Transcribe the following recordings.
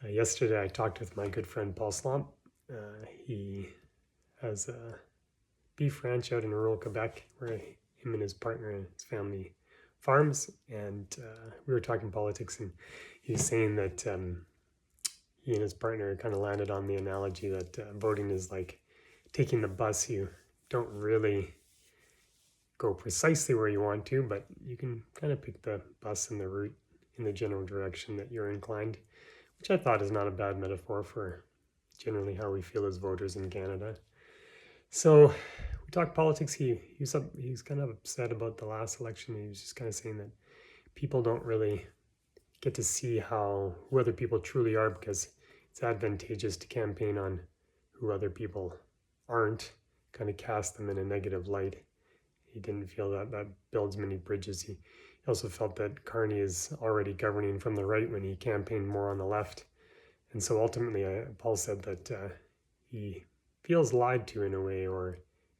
Yesterday I talked with my good friend Paul Slomp. He has a beef ranch out in rural Quebec where him and his partner and his family farms, and we were talking politics, and he was saying that he and his partner kind of landed on the analogy that voting is like taking the bus. You don't really go precisely where you want to, but you can kind of pick the bus and the route in the general direction that you're inclined, which I thought is not a bad metaphor for generally how we feel as voters in Canada. So we talked politics. He's kind of upset about the last election. He was just kind of saying that people don't really get to see who other people truly are, because it's advantageous to campaign on who other people aren't, kind of cast them in a negative light. He didn't feel that builds many bridges. He also felt that Carney is already governing from the right when he campaigned more on the left. And so ultimately, Paul said that he feels lied to in a way,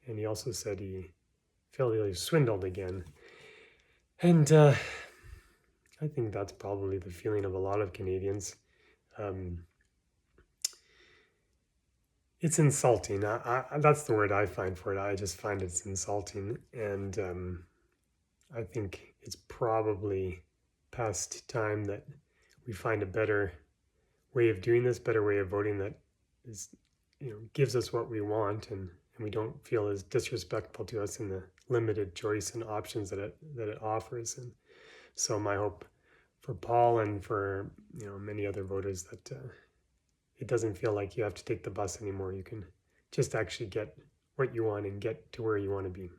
and he also said he felt he was swindled again. And I think that's probably the feeling of a lot of Canadians. It's insulting. That's the word I find for it. I just find it's insulting. And I think it's probably past time that we find a better way of doing this, better way of voting that is, gives us what we want, and we don't feel as disrespectful to us in the limited choice and options that it offers. And so my hope for Paul and for many other voters that it doesn't feel like you have to take the bus anymore. You can just actually get what you want and get to where you want to be.